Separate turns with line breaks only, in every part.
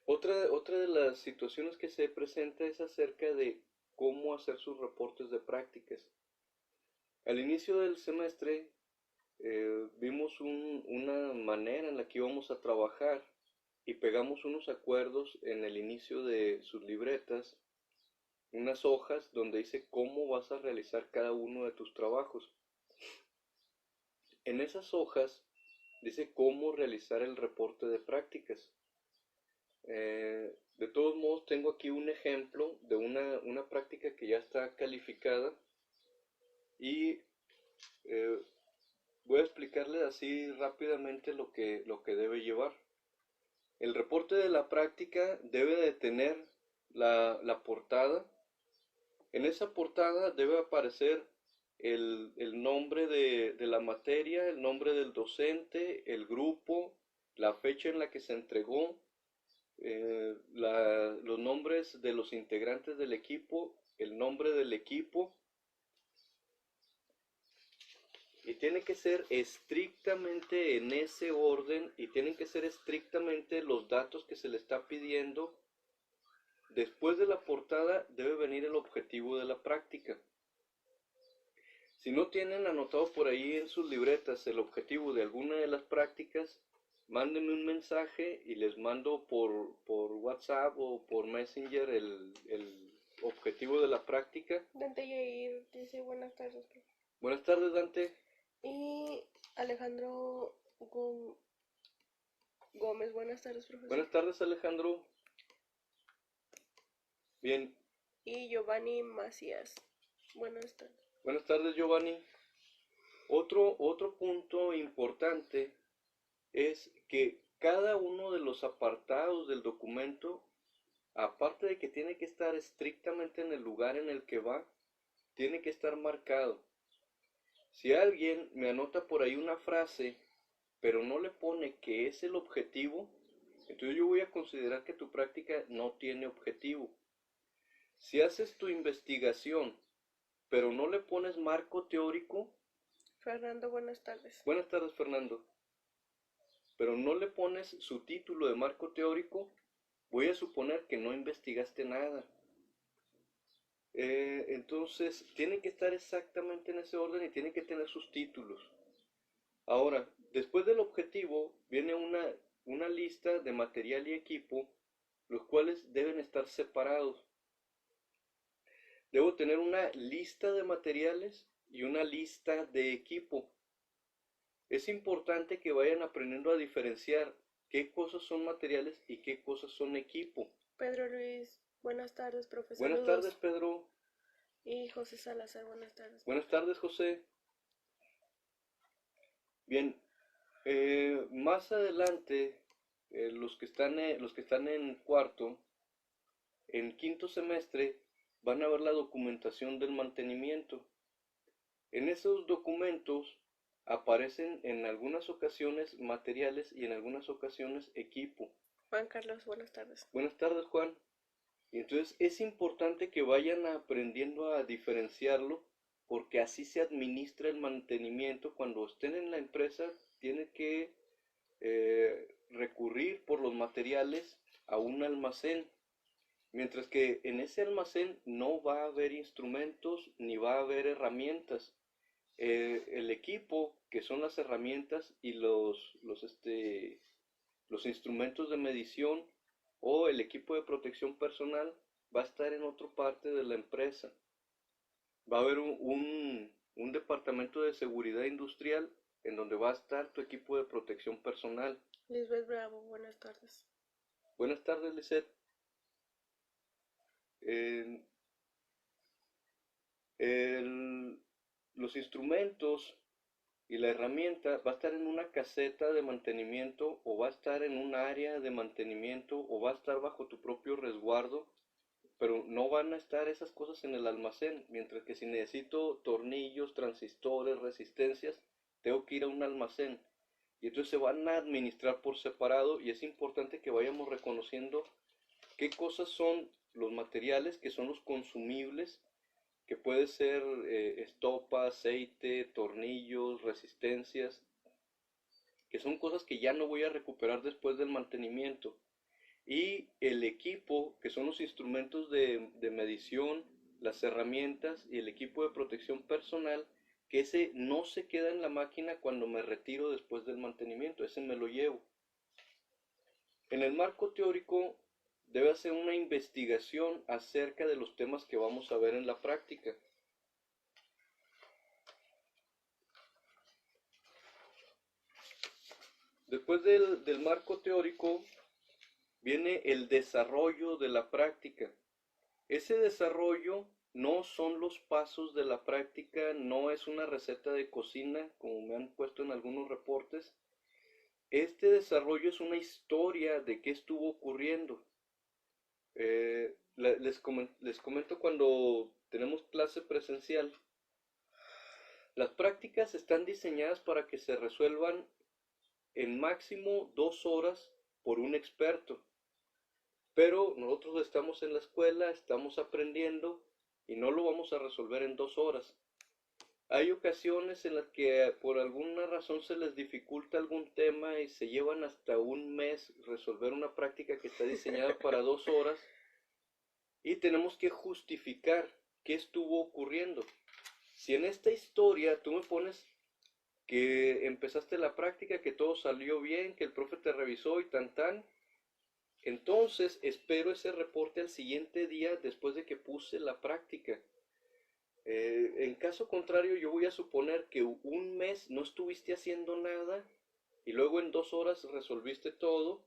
Otra de las situaciones que se presenta es acerca de cómo hacer sus reportes de prácticas. Al inicio del semestre vimos una manera en la que íbamos a trabajar y pegamos unos acuerdos en el inicio de sus libretas, unas hojas donde dice cómo vas a realizar cada uno de tus trabajos. En esas hojas dice cómo realizar el reporte de prácticas. De todos modos, tengo aquí un ejemplo de una práctica que ya está calificada y eh, voy a explicarles así rápidamente lo que debe llevar. El reporte de la práctica debe de tener la portada. En esa portada debe aparecer el nombre de la materia, el nombre del docente, el grupo, la fecha en la que se entregó, los nombres de los integrantes del equipo, el nombre del equipo, y tiene que ser estrictamente en ese orden y tienen que ser estrictamente los datos que se le está pidiendo. Después de la portada debe venir el objetivo de la práctica. Si no tienen anotado por ahí en sus libretas el objetivo de alguna de las prácticas, mándenme un mensaje y les mando por WhatsApp o por Messenger el objetivo de la práctica.
Dante Yair dice buenas tardes, profe.
Buenas tardes, Dante.
Y Alejandro Gómez, buenas tardes, profesor.
Buenas tardes, Alejandro. Bien.
Y Giovanni Macías, buenas tardes.
Buenas tardes, Giovanni. Otro punto importante es que cada uno de los apartados del documento, aparte de que tiene que estar estrictamente en el lugar en el que va, tiene que estar marcado. Si alguien me anota por ahí una frase, pero no le pone que es el objetivo, entonces yo voy a considerar que tu práctica no tiene objetivo. Si haces tu investigación, pero no le pones marco teórico.
Fernando, buenas tardes.
Buenas tardes, Fernando. Pero no le pones su título de marco teórico, voy a suponer que no investigaste nada. Entonces, tiene que estar exactamente en ese orden y tiene que tener sus títulos. Ahora, después del objetivo, viene una lista de material y equipo, los cuales deben estar separados. Debo tener una lista de materiales y una lista de equipo. Es importante que vayan aprendiendo a diferenciar qué cosas son materiales y qué cosas son equipo.
Pedro Luis, buenas tardes, profesor.
Buenas tardes, Pedro.
Y José Salazar, buenas tardes.
Buenas tardes, José. Bien, más adelante, los que están en cuarto, en quinto semestre, van a ver la documentación del mantenimiento. En esos documentos aparecen en algunas ocasiones materiales y en algunas ocasiones equipo.
Juan Carlos, buenas tardes.
Buenas tardes, Juan. Y entonces es importante que vayan aprendiendo a diferenciarlo porque así se administra el mantenimiento. Cuando estén en la empresa tienen que recurrir por los materiales a un almacén, mientras que en ese almacén no va a haber instrumentos ni va a haber herramientas. El equipo, que son las herramientas y los instrumentos de medición o el equipo de protección personal, va a estar en otra parte de la empresa. Va a haber un departamento de seguridad industrial en donde va a estar tu equipo de protección personal.
Lisbeth Bravo, buenas tardes.
Buenas tardes, Lisette. Los instrumentos y la herramienta va a estar en una caseta de mantenimiento o va a estar en un área de mantenimiento o va a estar bajo tu propio resguardo, pero no van a estar esas cosas en el almacén, mientras que si necesito tornillos, transistores, resistencias, tengo que ir a un almacén y entonces se van a administrar por separado y es importante que vayamos reconociendo qué cosas son los materiales, que son los consumibles, que puede ser estopa, aceite, tornillos, resistencias, que son cosas que ya no voy a recuperar después del mantenimiento. y el equipo, que son los instrumentos de medición, las herramientas y el equipo de protección personal, que ese no se queda en la máquina cuando me retiro después del mantenimiento, ese me lo llevo. En el marco teórico debe hacer una investigación acerca de los temas que vamos a ver en la práctica. Después del marco teórico viene el desarrollo de la práctica. Ese desarrollo no son los pasos de la práctica, no es una receta de cocina, como me han puesto en algunos reportes. Este desarrollo es una historia de qué estuvo ocurriendo. Les comento cuando tenemos clase presencial. Las prácticas están diseñadas para que se resuelvan en máximo 2 horas por un experto. Pero nosotros estamos en la escuela, estamos aprendiendo y no lo vamos a resolver en 2 horas. Hay ocasiones en las que por alguna razón se les dificulta algún tema y se llevan hasta un mes resolver una práctica que está diseñada para 2 horas y tenemos que justificar qué estuvo ocurriendo. Si en esta historia tú me pones que empezaste la práctica, que todo salió bien, que el profe te revisó y tan, entonces espero ese reporte al siguiente día después de que puse la práctica. En caso contrario, yo voy a suponer que un mes no estuviste haciendo nada y luego en 2 horas resolviste todo,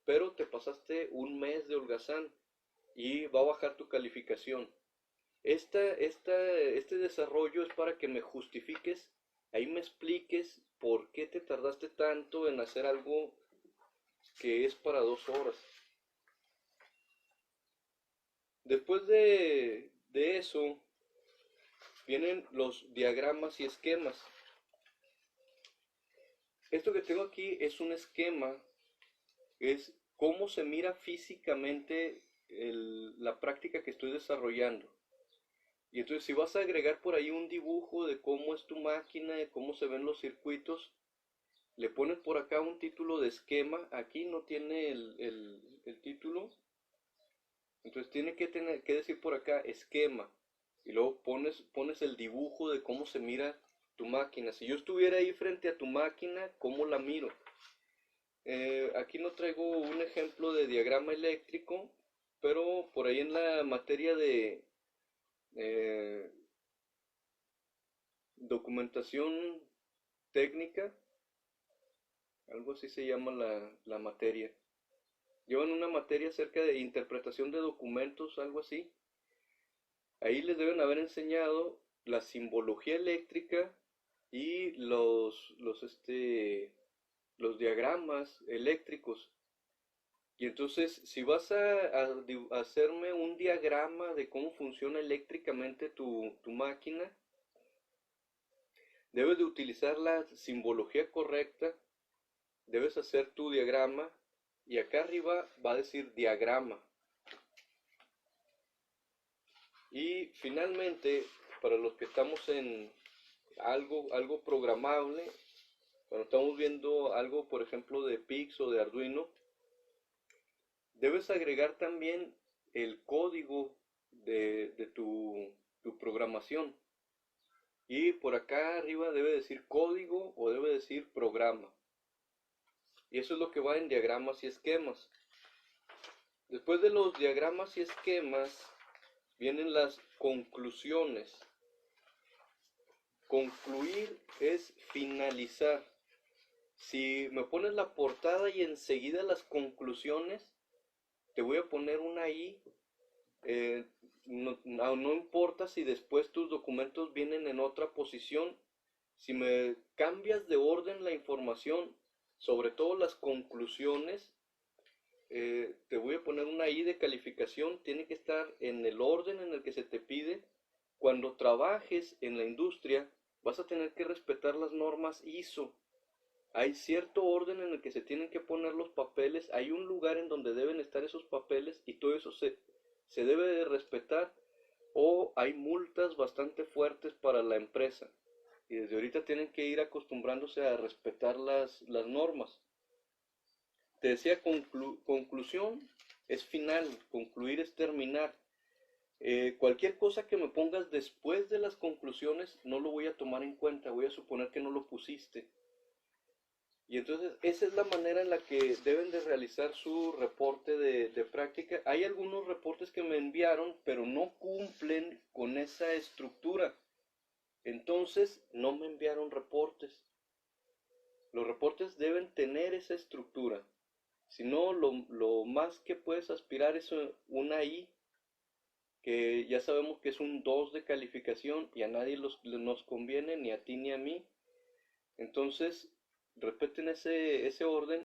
pero te pasaste un mes de holgazán y va a bajar tu calificación. Este desarrollo es para que me justifiques, ahí me expliques por qué te tardaste tanto en hacer algo que es para 2 horas. Después de eso, vienen los diagramas y esquemas. Esto que tengo aquí es un esquema, es cómo se mira físicamente la práctica que estoy desarrollando. Y entonces si vas a agregar por ahí un dibujo de cómo es tu máquina, de cómo se ven los circuitos, le pones por acá un título de esquema. Aquí no tiene el título, entonces tiene que decir por acá esquema. Y luego pones el dibujo de cómo se mira tu máquina. Si yo estuviera ahí frente a tu máquina, ¿cómo la miro? Aquí no traigo un ejemplo de diagrama eléctrico, pero por ahí en la materia de documentación técnica, algo así se llama la materia. Llevan una materia acerca de interpretación de documentos, algo así. Ahí les deben haber enseñado la simbología eléctrica y los diagramas eléctricos. Y entonces, si vas a hacerme un diagrama de cómo funciona eléctricamente tu máquina, debes de utilizar la simbología correcta, debes hacer tu diagrama y acá arriba va a decir diagrama. Y finalmente, para los que estamos en algo programable, cuando estamos viendo algo, por ejemplo, de Pix o de Arduino, debes agregar también el código de tu programación. Y por acá arriba debe decir código o debe decir programa. Y eso es lo que va en diagramas y esquemas. Después de los diagramas y esquemas vienen las conclusiones. Concluir es finalizar. Si me pones la portada y enseguida las conclusiones, te voy a poner una I. No importa si después tus documentos vienen en otra posición. Si me cambias de orden la información, sobre todo las conclusiones, te voy a poner una I de calificación. Tiene que estar en el orden en el que se te pide. Cuando trabajes en la industria, vas a tener que respetar las normas ISO. Hay cierto orden en el que se tienen que poner los papeles, hay un lugar en donde deben estar esos papeles y todo eso se debe de respetar, o hay multas bastante fuertes para la empresa. Y desde ahorita tienen que ir acostumbrándose a respetar las normas. Te decía conclusión, es final, concluir es terminar. Cualquier cosa que me pongas después de las conclusiones no lo voy a tomar en cuenta, voy a suponer que no lo pusiste. Y entonces esa es la manera en la que deben de realizar su reporte de práctica. Hay algunos reportes que me enviaron, pero no cumplen con esa estructura. Entonces no me enviaron reportes. Los reportes deben tener esa estructura. Si no, lo más que puedes aspirar es una I, que ya sabemos que es un 2 de calificación y a nadie nos conviene, ni a ti ni a mí. Entonces, respeten ese orden